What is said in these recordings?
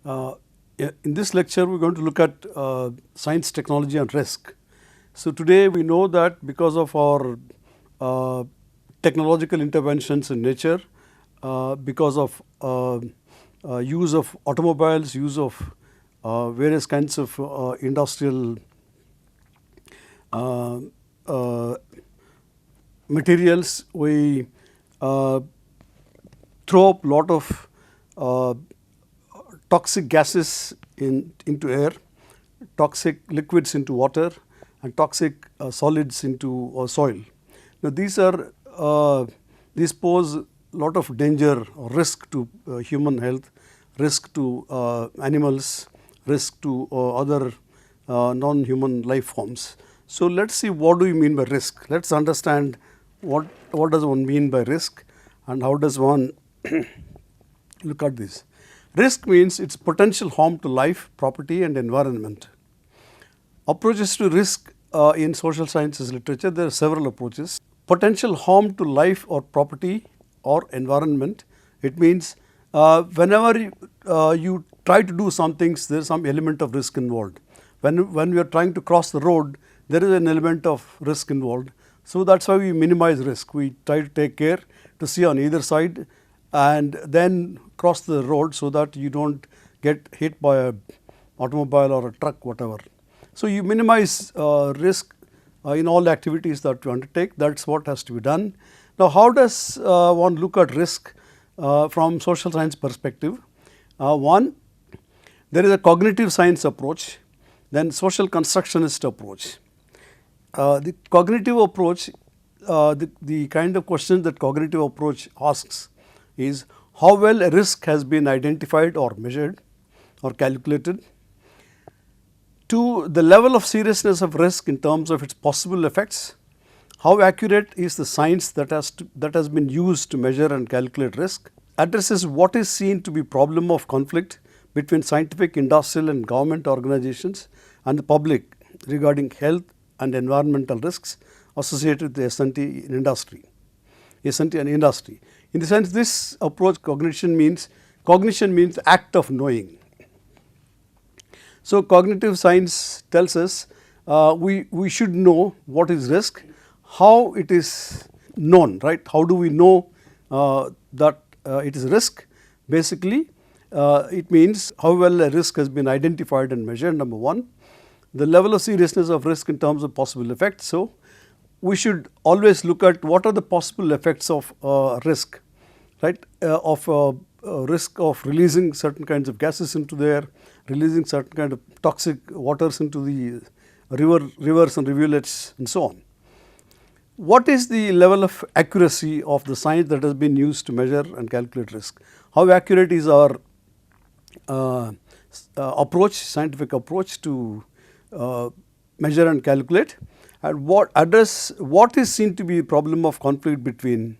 Uh, in this lecture, we're going to look at science, technology, and risk. So today we know that because of our technological interventions in nature, because of use of automobiles, use of various kinds of industrial uh, uh, materials, we throw up a lot of toxic gases into air, toxic liquids into water, and toxic solids into soil. Now these pose a lot of danger or risk to human health, risk to animals, risk to other non-human life forms. So let's see, what do we mean by risk? Let's understand what does one mean by risk and how does one look at this. Risk means its potential harm to life, property, and environment. Approaches to risk in social sciences literature, there are several approaches. Potential harm to life or property or environment, it means whenever you try to do some things, there is some element of risk involved. When we are trying to cross the road, there is an element of risk involved. So that's why we minimize risk. We try to take care to see on either side and then cross the road so that you don't get hit by an automobile or a truck, whatever. So you minimize risk in all activities that you undertake. That's what has to be done. Now, how does one look at risk from social science perspective? One, there is a cognitive science approach, then social constructionist approach. The cognitive approach, the kind of questions that cognitive approach asks is how well a risk has been identified or measured or calculated. Two, the level of seriousness of risk in terms of its possible effects. How accurate is the science that has been used to measure and calculate risk. Addresses what is seen to be problem of conflict between scientific, industrial, and government organizations and the public regarding health and environmental risks associated with the S&T in industry. S&T and industry. In the sense, this approach, cognition means act of knowing. So cognitive science tells us we should know what is risk, how it is known, right? How do we know that it is risk? Basically, it means how well a risk has been identified and measured, number one. The level of seriousness of risk in terms of possible effects. So we should always look at what are the possible effects of risk, right? Risk of releasing certain kinds of gases into the air, releasing certain kind of toxic waters into the rivers and rivulets and so on. What is the level of accuracy of the science that has been used to measure and calculate risk? How accurate is our approach, scientific approach to measure and calculate, and what is seen to be a problem of conflict between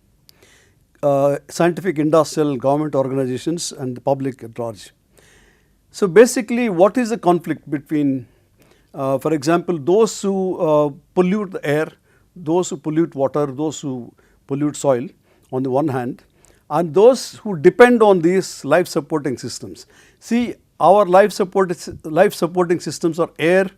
scientific, industrial, government organizations and the public at large. So basically, what is the conflict between, for example, those who pollute the air, those who pollute water, those who pollute soil on the one hand, and those who depend on these life supporting systems. See, our life supporting systems are air,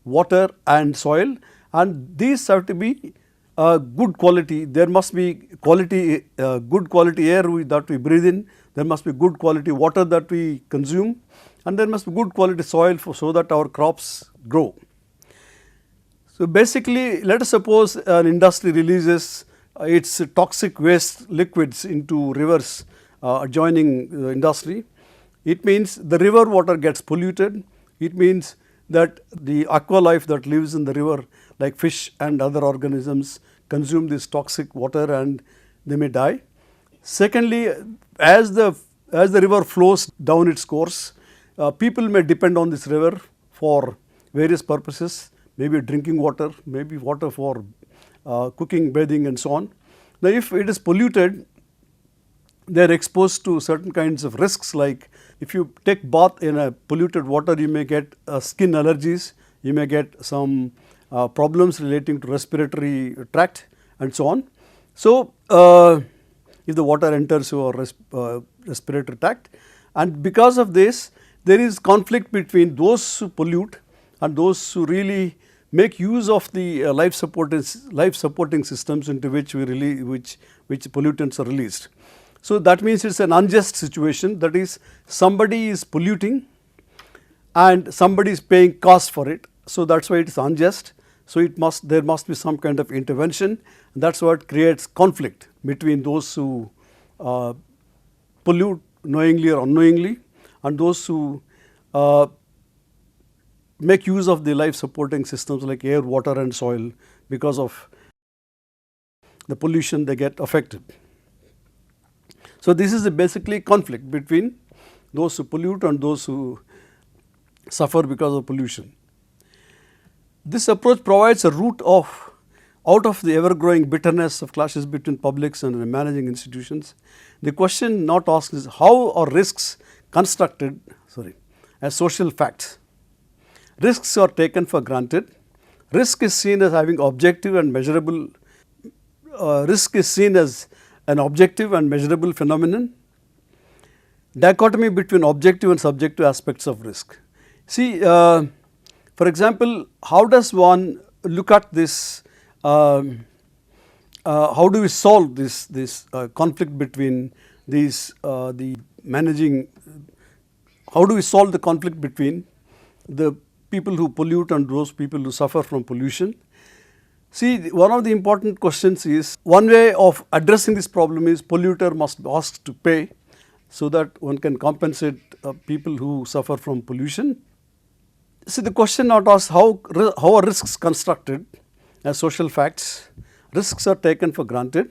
water, and soil, and these have to be good quality. There must be good quality air that we breathe in. There must be good quality water that we consume, and there must be good quality soil so that our crops grow. So basically, let us suppose an industry releases its toxic waste liquids into rivers adjoining the industry. It means the river water gets polluted. It means that the aqua life that lives in the river, like fish and other organisms, consume this toxic water and they may die. Secondly, as the river flows down its course, people may depend on this river for various purposes, maybe drinking water, maybe water for cooking, bathing, and so on. Now, if it is polluted, they are exposed to certain kinds of risks, like if you take bath in a polluted water, you may get skin allergies, you may get some problems relating to respiratory tract and so on. So, if the water enters your respiratory tract, and because of this, there is conflict between those who pollute and those who really make use of the life supporting systems into which which pollutants are released. So that means it's an unjust situation, that is, somebody is polluting and somebody is paying cost for it. So that's why it is unjust. So there must be some kind of intervention. That's what creates conflict between those who pollute knowingly or unknowingly and those who make use of the life supporting systems like air, water and soil. Because of the pollution they get affected. So this is basically conflict between those who pollute and those who suffer because of pollution. This approach provides a route out of the ever-growing bitterness of clashes between publics and managing institutions. The question not asked is how are risks constructed as social facts. Risks are taken for granted. Risk is seen as having objective and measurable. Risk is seen as an objective and measurable phenomenon. Dichotomy between objective and subjective aspects of risk. See, for example, how does one look at this? How do we solve this conflict between these the managing? How do we solve the conflict between the people who pollute and those people who suffer from pollution? See, one of the important questions is, one way of addressing this problem is polluter must be asked to pay so that one can compensate people who suffer from pollution. See, the question not asked how are risks constructed as social facts. Risks are taken for granted.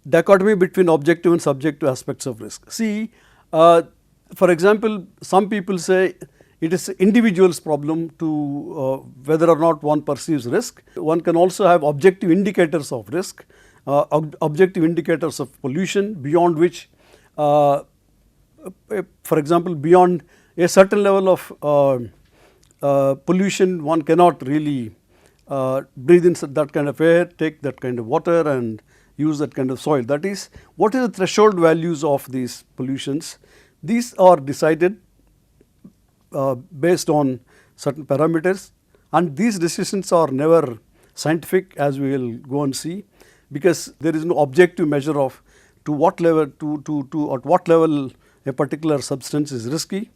Dichotomy between objective and subjective aspects of risk. See, for example, some people say it is individual's problem to whether or not one perceives risk. One can also have objective indicators of risk, objective indicators of pollution beyond which, for example, beyond a certain level of pollution, one cannot really breathe in that kind of air, take that kind of water and use that kind of soil. That is, what is the threshold values of these pollutions? These are decided based on certain parameters, and these decisions are never scientific, as we will go and see, because there is no objective measure of to what level at what level a particular substance is risky.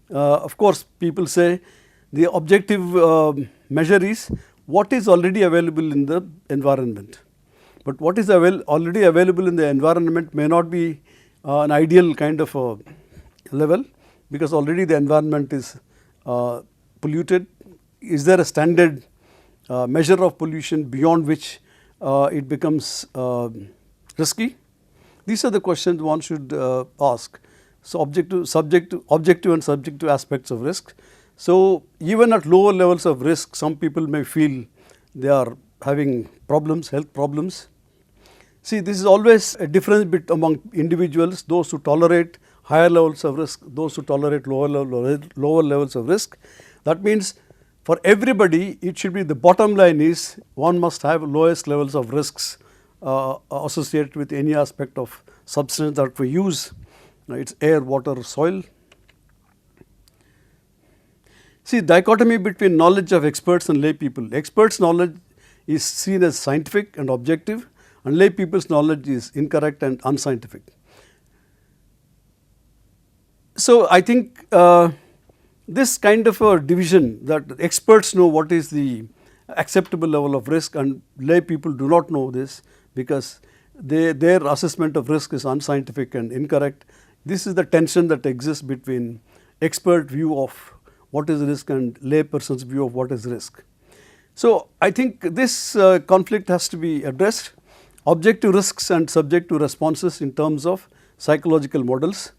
Of course, people say the objective measure is what is already available in the environment, but what is already available in the environment may not be an ideal kind of a level, because already the environment is polluted. Is there a standard measure of pollution beyond which it becomes risky? These are the questions one should ask. So, objective and subjective aspects of risk. So, even at lower levels of risk, some people may feel they are having problems, health problems. See, this is always a difference among individuals, those who tolerate higher levels of risk, those who tolerate lower levels of risk. That means for everybody, it should be the bottom line is one must have lowest levels of risks associated with any aspect of substance that we use. It's air, water, soil. See, dichotomy between knowledge of experts and lay people. Experts' knowledge is seen as scientific and objective, and lay people's knowledge is incorrect and unscientific. So, I think this kind of a division, that experts know what is the acceptable level of risk and lay people do not know this because their assessment of risk is unscientific and incorrect. This is the tension that exists between expert view of what is risk and lay person's view of what is risk. So, I think this conflict has to be addressed. Objective risks and subjective responses in terms of psychological models.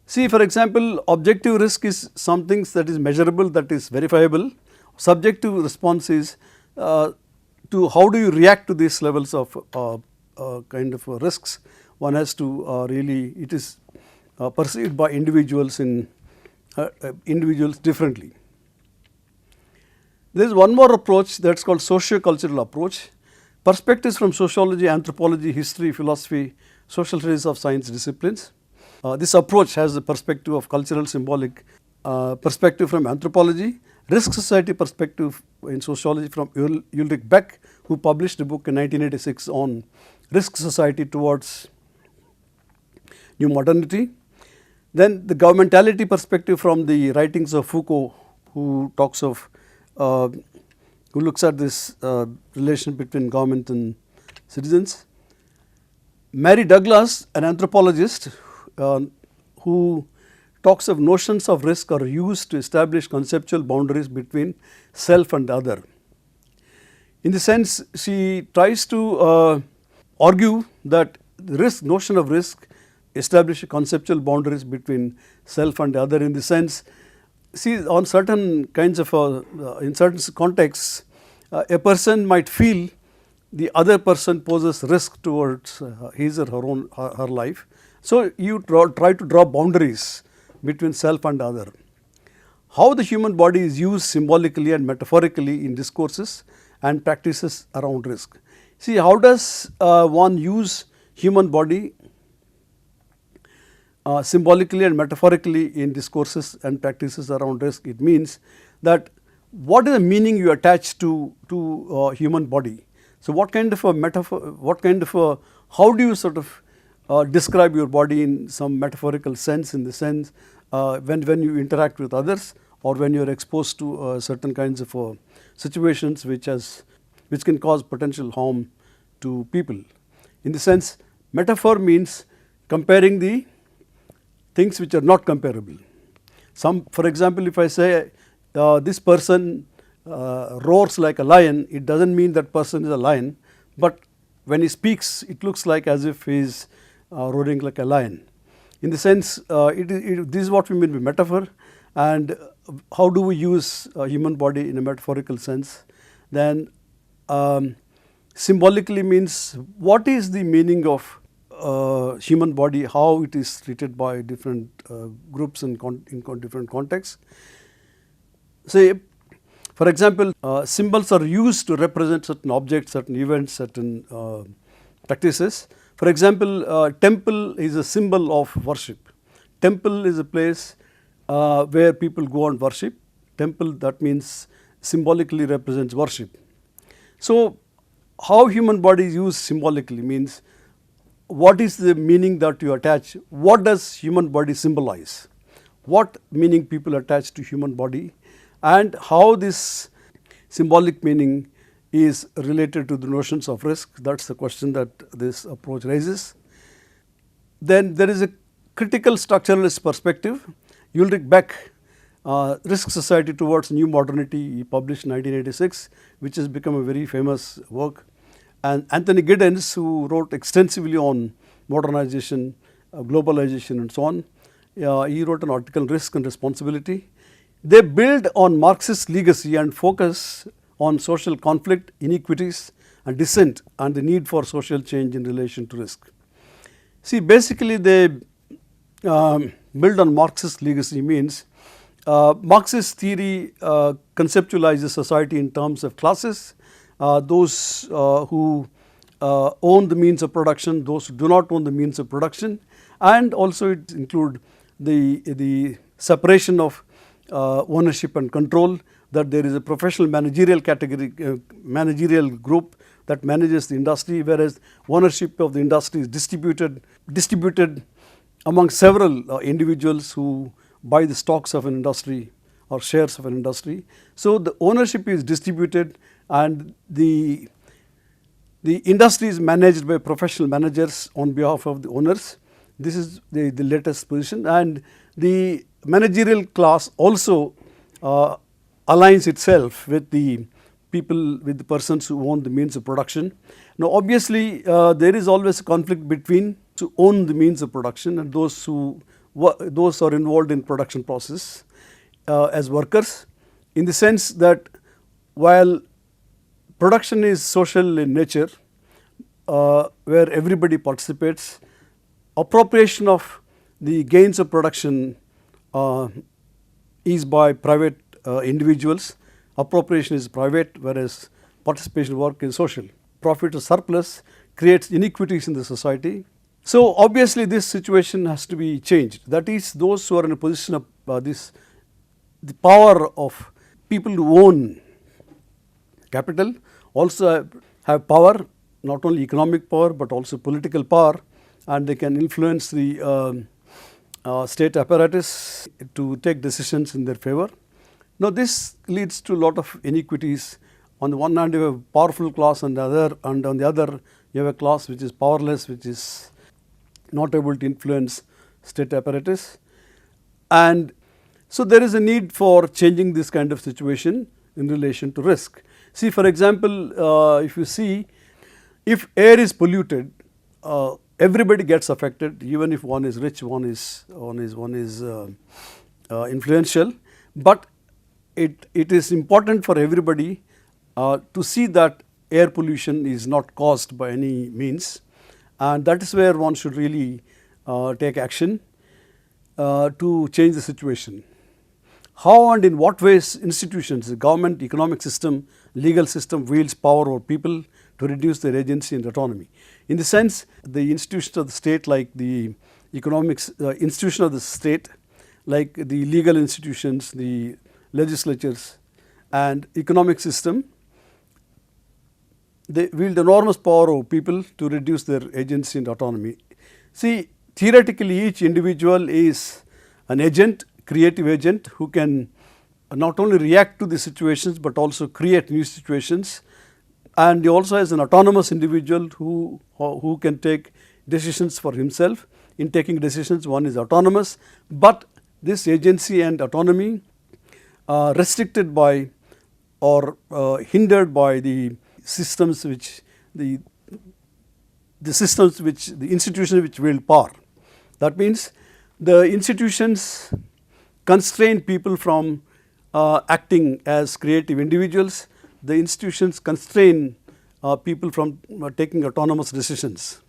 See, for example, objective risk is something that is measurable, that is verifiable. Subjective response is to how do you react to these levels of kind of risks. One has to really, it is perceived by individuals differently. There is one more approach that is called socio-cultural approach. Perspectives from sociology, anthropology, history, philosophy, social studies of science disciplines. This approach has the perspective of cultural symbolic perspective from anthropology, risk society perspective in sociology from Ulrich Beck, who published a book in 1986 on risk society towards new modernity. Then the governmentality perspective from the writings of Foucault, who talks of who looks at this relation between government and citizens. Mary Douglas, an anthropologist who talks of notions of risk are used to establish conceptual boundaries between self and other. In the sense, she tries to argue that the notion of risk establish conceptual boundaries between self and other, in the sense, see, on certain kinds of in certain contexts, a person might feel the other person poses risk towards his or her own her life. So you try to draw boundaries between self and other. How the human body is used symbolically and metaphorically in discourses and practices around risk. See, how does one use human body symbolically and metaphorically in discourses and practices around risk? It means that what is the meaning you attach to human body. So what kind of a metaphor, what kind of a, how do you sort of describe your body in some metaphorical sense, in the sense when you interact with others, or when you are exposed to certain kinds of situations which can cause potential harm to people. In the sense, metaphor means comparing the things which are not comparable. For example, if I say this person roars like a lion, it does not mean that person is a lion, but when he speaks, it looks like as if he is roaring like a lion. In the sense, this is what we mean by metaphor. And how do we use human body in a metaphorical sense? Then symbolically means what is the meaning of human body, how it is treated by different groups in different contexts. Say, for example, symbols are used to represent certain objects, certain events, certain practices. For example, temple is a symbol of worship. Temple is a place where people go and worship. Temple, that means symbolically represents worship. So how human body is used symbolically means what is the meaning that you attach, what does human body symbolize, what meaning people attach to human body, and how this symbolic meaning is related to the notions of risk. That is the question that this approach raises. Then there is a critical structuralist perspective. Ulrich Beck, Risk Society Towards New Modernity, he published in 1986, which has become a very famous work. And Anthony Giddens, who wrote extensively on modernization, globalization and so on, he wrote an article on risk and responsibility. They build on Marxist legacy and focus on social conflict, inequities and dissent, and the need for social change in relation to risk. See, basically they build on Marxist legacy means Marxist theory conceptualizes society in terms of classes, those who own the means of production, those who do not own the means of production, and also it include the separation of ownership and control, that there is a professional managerial category, managerial group that manages the industry, whereas ownership of the industry is distributed among several individuals who buy the stocks of an industry or shares of an industry. So the ownership is distributed and the industry is managed by professional managers on behalf of the owners. This is the latest position, and the managerial class also aligns itself with the people, with the persons who own the means of production. Now obviously there is always a conflict between to own the means of production and those who are involved in production process as workers, in the sense that while production is social in nature, where everybody participates, appropriation of the gains of production is by private individuals. Appropriation is private, whereas participation work is social. Profit or surplus creates inequities in the society. So, obviously this situation has to be changed, that is those who are in a position of the power of people who own capital also have power, not only economic power but also political power, and they can influence the state apparatus to take decisions in their favor. Now, this leads to a lot of inequities. On the one hand, you have a powerful class, and on the other you have a class which is powerless, which is not able to influence state apparatus. And so there is a need for changing this kind of situation in relation to risk. See, for example, if you see, if air is polluted, everybody gets affected, even if one is rich, one is influential. But it is important for everybody to see that air pollution is not caused by any means, and that is where one should really take action to change the situation. How and in what ways institutions, the government, economic system, legal system wields power over people to reduce their agency and autonomy. In the sense, the institutions of the state, like the economics institution of the state, like the legal institutions, the legislatures and economic system, they wield enormous power over people to reduce their agency and autonomy. See, theoretically each individual is an agent, creative agent, who can not only react to the situations but also create new situations, and he also has an autonomous individual who can take decisions for himself. In taking decisions, one is autonomous, but this agency and autonomy are restricted by or hindered by the systems which the institutions which wield power. That means the institutions constrain people from acting as creative individuals. The institutions constrain people from taking autonomous decisions.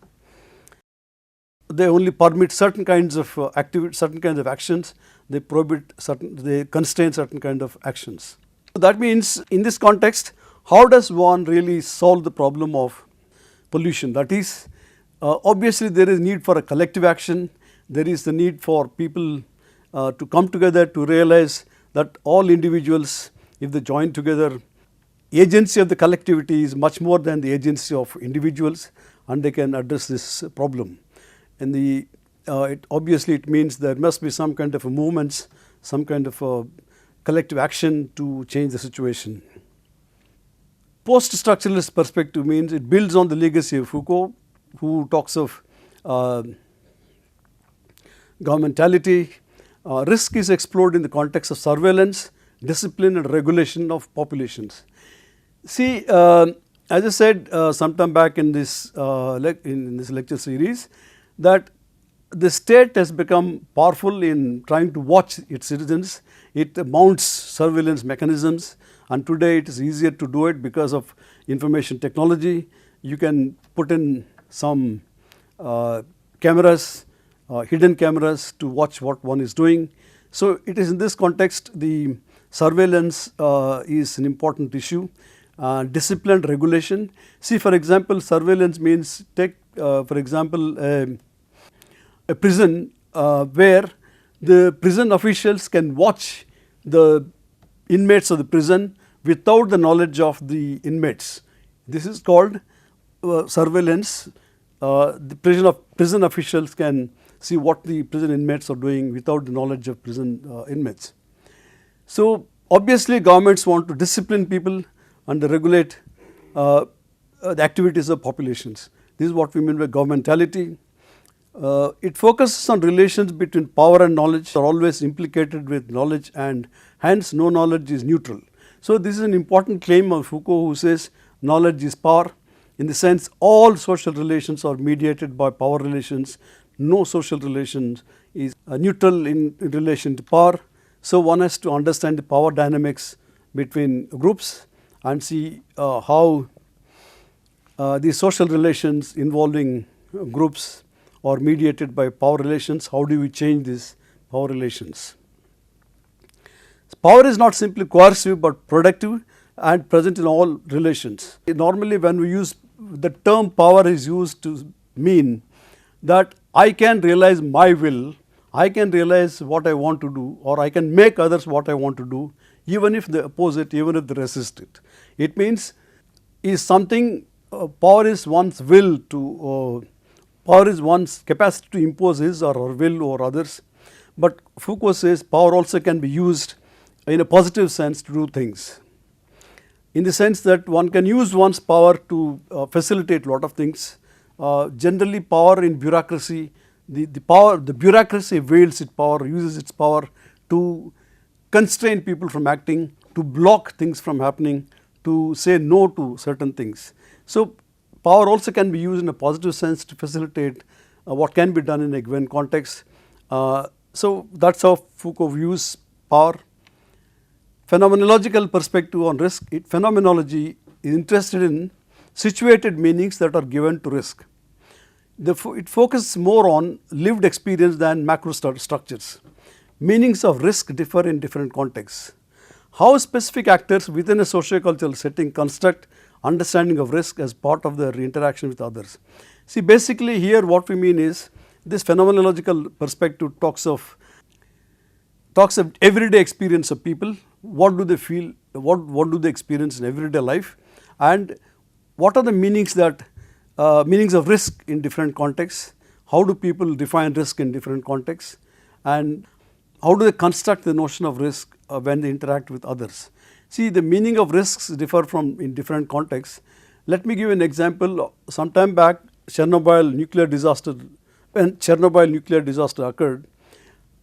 They only permit certain kinds of activity, certain kinds of actions. They prohibit certain, they constrain certain kind of actions. So that means, in this context, how does one really solve the problem of pollution? That is, obviously there is need for a collective action. There is the need for people to come together to realize that all individuals, if they join together, agency of the collectivity is much more than the agency of individuals, and they can address this problem. And obviously it means there must be some kind of a movements, some kind of a collective action to change the situation. Post-structuralist perspective means it builds on the legacy of Foucault, who talks of governmentality. Risk is explored in the context of surveillance, discipline and regulation of populations. See, as I said sometime back in this lecture series, that the state has become powerful in trying to watch its citizens. It mounts surveillance mechanisms, and today it is easier to do it because of information technology. You can put in some cameras, hidden cameras, to watch what one is doing. So it is in this context the surveillance is an important issue. Disciplined regulation. See, for example, surveillance means, take for example a prison where the prison officials can watch the inmates of the prison without the knowledge of the inmates. This is called surveillance. The prison officials can see what the prison inmates are doing without the knowledge of prison inmates. So obviously governments want to discipline people and regulate the activities of populations. This is what we mean by governmentality. It focuses on relations between power and knowledge, are always implicated with knowledge, and hence no knowledge is neutral. So this is an important claim of Foucault, who says knowledge is power. In the sense, all social relations are mediated by power relations. No social relations is neutral in relation to power. So one has to understand the power dynamics between groups and see how the social relations involving groups are mediated by power relations. How do we change these power relations? Power is not simply coercive but productive and present in all relations. Normally when we use the term power is used to mean that I can realize my will, I can realize what I want to do, or I can make others what I want to do, even if they oppose it, even if they resist it. It means is something, power is one's will to, power is one's capacity to impose his or her will over others. But Foucault says power also can be used in a positive sense to do things, in the sense that one can use one's power to facilitate a lot of things. Generally, power in bureaucracy, the bureaucracy wields its power, uses its power to constrain people from acting, to block things from happening, to say no to certain things. So, power also can be used in a positive sense to facilitate what can be done in a given context. So, that is how Foucault views power. Phenomenological perspective on risk. Phenomenology is interested in situated meanings that are given to risk. It focuses more on lived experience than macro structures. Meanings of risk differ in different contexts. How specific actors within a socio-cultural setting construct understanding of risk as part of their interaction with others. See, basically here what we mean is this phenomenological perspective talks of everyday experience of people. What do they feel, what do they experience in everyday life, and what are the meanings of risk in different contexts, how do people define risk in different contexts, and how do they construct the notion of risk when they interact with others. See, the meaning of risks differ from in different contexts. Let me give you an example. Sometime back, when Chernobyl nuclear disaster occurred,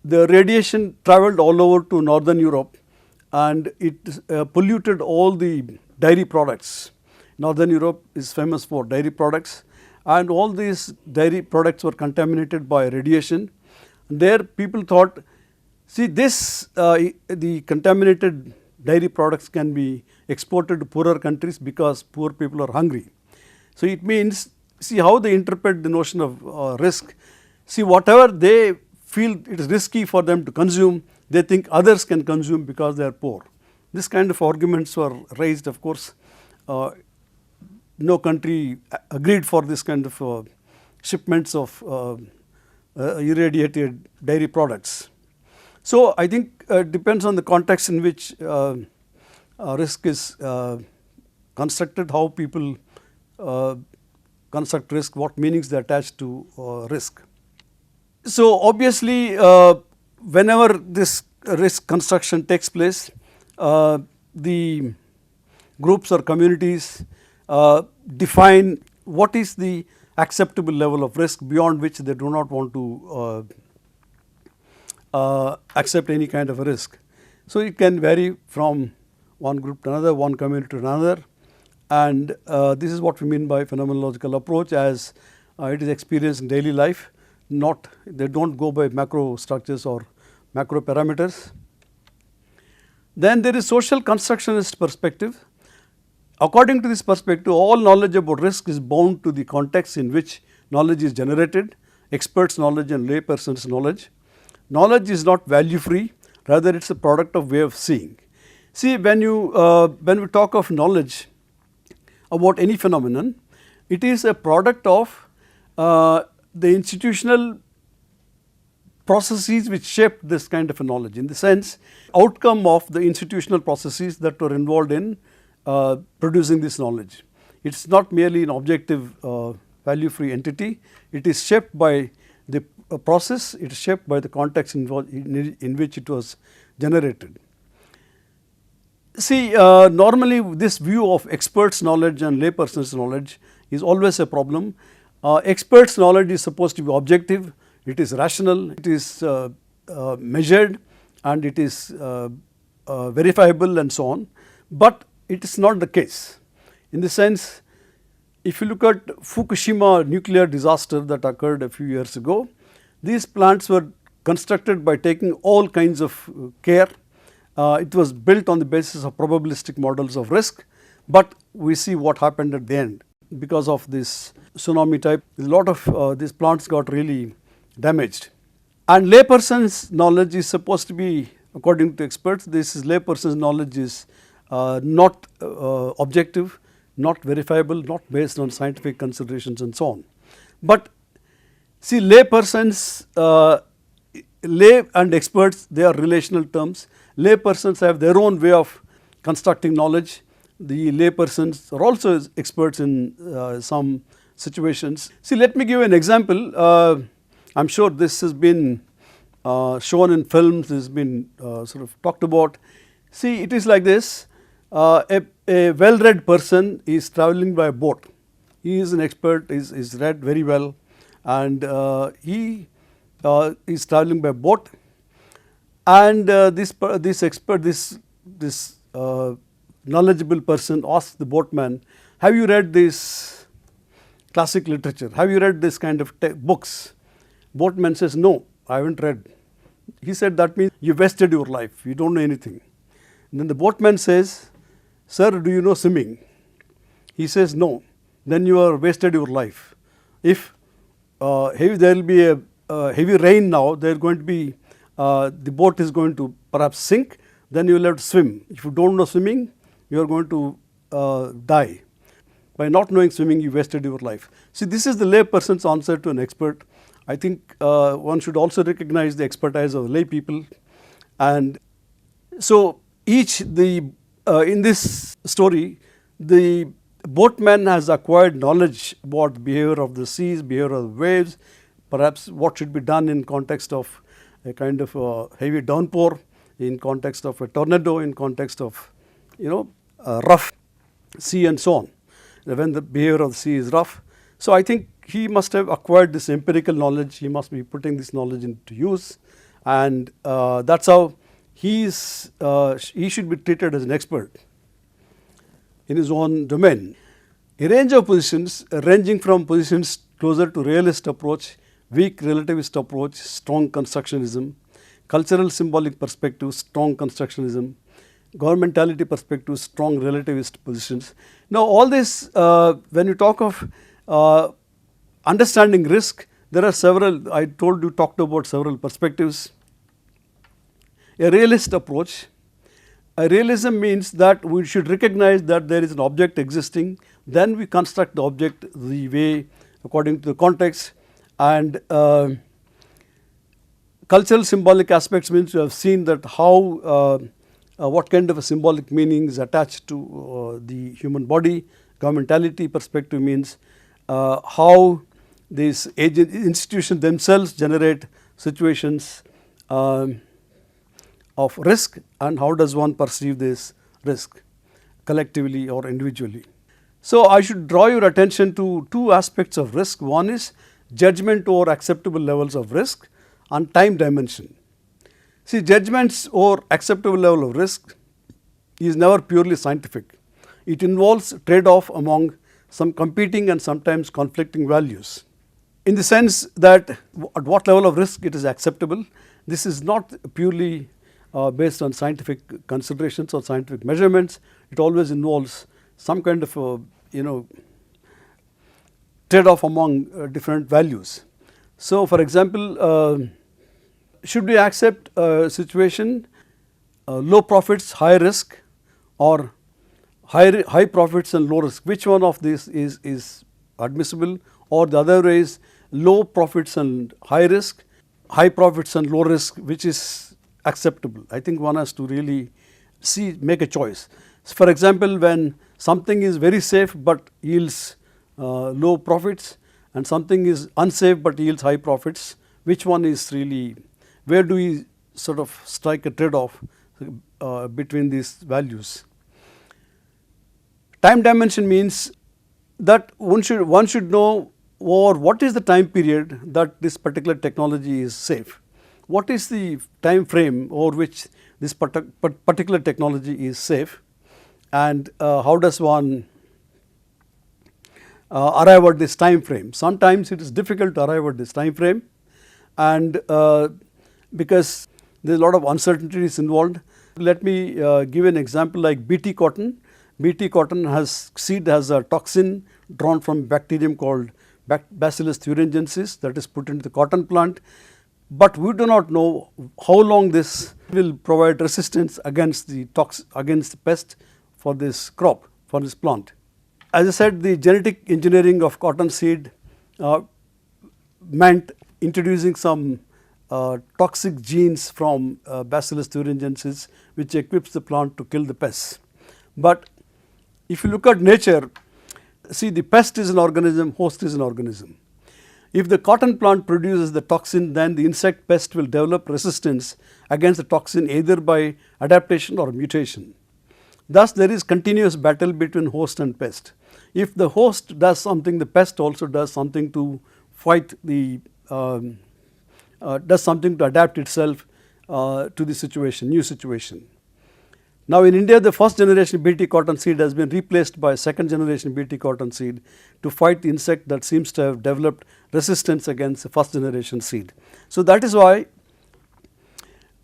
the radiation travelled all over to northern Europe, and it polluted all the dairy products. Northern Europe is famous for dairy products, and all these dairy products were contaminated by radiation. There people thought, see this, the contaminated dairy products can be exported to poorer countries because poor people are hungry. So, it means, see how they interpret the notion of risk. See, whatever they feel it is risky for them to consume, they think others can consume because they are poor. This kind of arguments were raised. Of course, no country agreed for this kind of shipments of irradiated dairy products. So, I think it depends on the context in which risk is constructed, how people construct risk, what meanings they attach to risk. So, obviously, whenever this risk construction takes place, the groups or communities define what is the acceptable level of risk beyond which they do not want to accept any kind of a risk. So, it can vary from one group to another, one community to another, and this is what we mean by phenomenological approach, as it is experienced in daily life. They do not go by macro structures or macro parameters. Then there is social constructionist perspective. According to this perspective, all knowledge about risk is bound to the context in which knowledge is generated, experts' knowledge and layperson's knowledge. Knowledge is not value free, rather it is a product of way of seeing. See, when we talk of knowledge about any phenomenon, it is a product of the institutional processes which shaped this kind of a knowledge, in the sense outcome of the institutional processes that were involved in producing this knowledge. It is not merely an objective value free entity, it is shaped by the process, it is shaped by the context in which it was generated. See, normally this view of experts' knowledge and layperson's knowledge is always a problem. Experts' knowledge is supposed to be objective, it is rational, it is measured, and it is verifiable and so on, but it is not the case. In the sense, if you look at Fukushima nuclear disaster that occurred a few years ago, these plants were constructed by taking all kinds of care. It was built on the basis of probabilistic models of risk, but we see what happened at the end. Because of this tsunami type, a lot of these plants got really damaged. And layperson's knowledge is supposed to be, according to experts, this is layperson's knowledge is not objective, not verifiable, not based on scientific considerations and so on. But See, lay persons, lay and experts, they are relational terms. Lay persons have their own way of constructing knowledge. The lay persons are also experts in some situations. See, let me give an example. I am sure this has been shown in films, this has been sort of talked about. See, it is like this. A well-read person is travelling by boat. He is an expert, is read very well, and he is travelling by boat. And this expert, this knowledgeable person asks the boatman, "Have you read this classic literature? Have you read this kind of books?" Boatman says, "No, I haven't read." He said, "That means you wasted your life. You don't know anything." And then the boatman says, "Sir, do you know swimming?" He says, "No." Then you are wasted your life. If there will be a heavy rain now, there is going to be the boat is going to perhaps sink. Then you will have to swim. If you don't know swimming, you are going to die. By not knowing swimming, you wasted your life. See, this is the lay person's answer to an expert. I think one should also recognize the expertise of lay people. And so in this story, the boatman has acquired knowledge about the behavior of the seas, behavior of the waves, perhaps what should be done in context of a kind of a heavy downpour, in context of a tornado, in context of rough sea and so on, when the behavior of the sea is rough. So I think he must have acquired this empirical knowledge, he must be putting this knowledge into use, and that's how he should be treated as an expert in his own domain. A range of positions ranging from positions closer to realist approach, weak relativist approach, strong constructionism, cultural symbolic perspective, strong constructionism, governmentality perspective, strong relativist positions. Now all this, when you talk of understanding risk, there are several, I talked about several perspectives. A realist approach. A realism means that we should recognize that there is an object existing, then we construct the object the way according to the context. And cultural symbolic aspects means you have seen that how what kind of a symbolic meaning is attached to the human body. Governmentality perspective means how these institutions themselves generate situations of risk, and how does one perceive this risk collectively or individually. So I should draw your attention to two aspects of risk. One is judgment over acceptable levels of risk, and time dimension. See, judgments over acceptable level of risk is never purely scientific. It involves trade-off among some competing and sometimes conflicting values. In the sense that at what level of risk it is acceptable, this is not purely based on scientific considerations or scientific measurements. It always involves some kind of trade-off among different values. So, for example, should we accept a situation low profits, high risk, or high profits and low risk? Which one of these is admissible? Or the other way is low profits and high risk, high profits and low risk, which is acceptable? I think one has to really make a choice. So for example, when something is very safe but yields low profits, and something is unsafe but yields high profits, which one is really, where do we sort of strike a trade-off between these values? Time dimension means that one should know what is the time period that this particular technology is safe. What is the time frame over which this particular technology is safe, and how does one arrive at this time frame? Sometimes it is difficult to arrive at this time frame, and because there is a lot of uncertainties involved. Let me give an example like BT cotton. BT cotton seed has a toxin drawn from bacterium called Bacillus thuringiensis that is put into the cotton plant, but we do not know how long this will provide resistance against the pest for this crop, for this plant. As I said, the genetic engineering of cotton seed meant introducing some toxic genes from Bacillus thuringiensis, which equips the plant to kill the pests. But if you look at nature, see, the pest is an organism, host is an organism. If the cotton plant produces the toxin, then the insect pest will develop resistance against the toxin either by adaptation or mutation. Thus, there is continuous battle between host and pest. If the host does something, the pest also does something to fight the does something to adapt itself to the situation, new situation. Now, in India, the first generation Bt cotton seed has been replaced by second generation Bt cotton seed to fight the insect that seems to have developed resistance against the first generation seed. So, that is why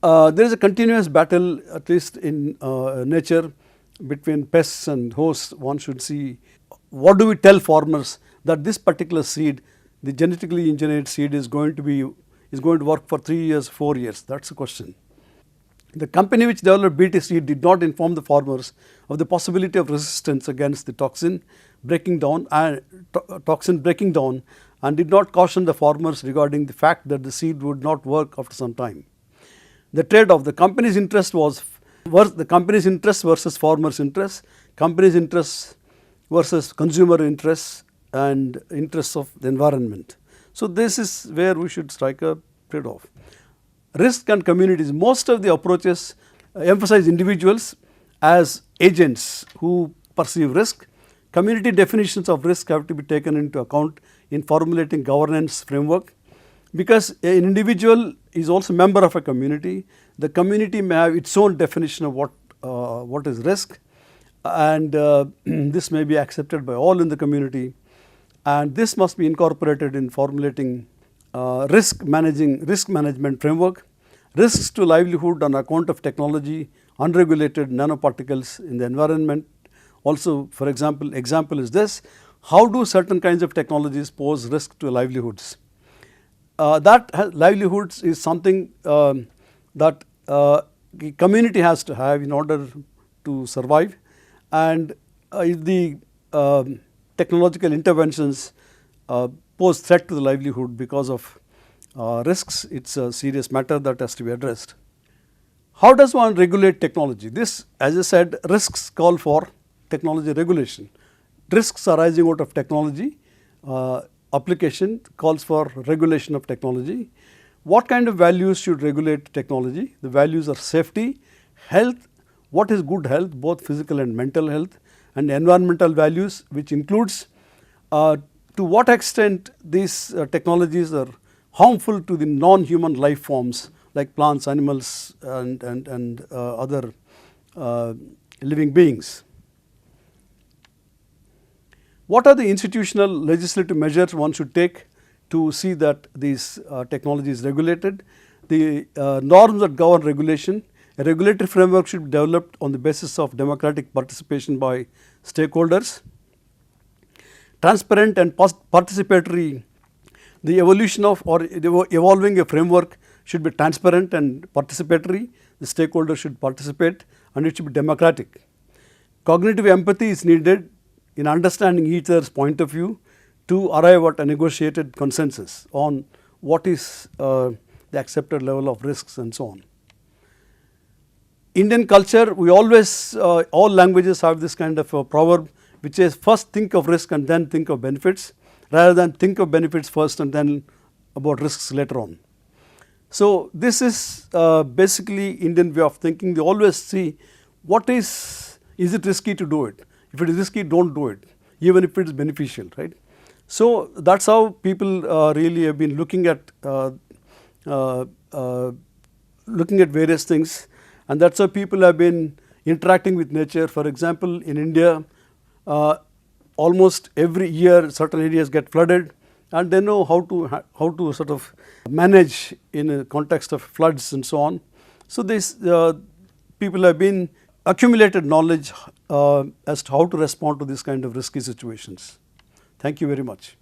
there is a continuous battle, at least in nature, between pests and hosts. One should see what do we tell farmers that this particular seed, the genetically engineered seed, is going to work for 3 years, 4 years. That is the question. The company which developed Bt seed did not inform the farmers of the possibility of resistance against the toxin breaking down and did not caution the farmers regarding the fact that the seed would not work after some time. The trade-off, the company's interest versus farmers' interest, company's interest versus consumer interests and interests of the environment. So, this is where we should strike a trade-off. Risk and communities, most of the approaches emphasize individuals as agents who perceive risk. Community definitions of risk have to be taken into account in formulating governance framework, because an individual is also a member of a community. The community may have its own definition of what is risk, and this may be accepted by all in the community, and this must be incorporated in formulating risk management framework. Risks to livelihood on account of technology, unregulated nanoparticles in the environment. Also, for example is this: how do certain kinds of technologies pose risk to livelihoods? Livelihoods is something that the community has to have in order to survive, and if the technological interventions pose threat to the livelihood because of risks, it is a serious matter that has to be addressed. How does one regulate technology? This, as I said, risks call for technology regulation. Risks arising out of technology application calls for regulation of technology. What kind of values should regulate technology? The values are safety, health, what is good health, both physical and mental health, and environmental values, which includes to what extent these technologies are harmful to the non-human life forms like plants, animals and other living beings. What are the institutional legislative measures one should take to see that these technology is regulated? The norms that govern regulation. A regulatory framework should be developed on the basis of democratic participation by stakeholders. Transparent and participatory, the evolution of or evolving a framework should be transparent and participatory. The stakeholders should participate and it should be democratic. Cognitive empathy is needed in understanding each other's point of view to arrive at a negotiated consensus on what is the accepted level of risks and so on. Indian culture, we always, all languages have this kind of a proverb which is first think of risk and then think of benefits, rather than think of benefits first and then about risks later on. So, this is basically Indian way of thinking. They always see what is it risky to do it? If it is risky, do not do it, even if it is beneficial, right. So, that is how people really have been looking at various things, and that is how people have been interacting with nature. For example, in India, almost every year certain areas get flooded, and they know how to sort of manage in a context of floods and so on. So, this people have been accumulated knowledge as to how to respond to this kind of risky situations. Thank you very much.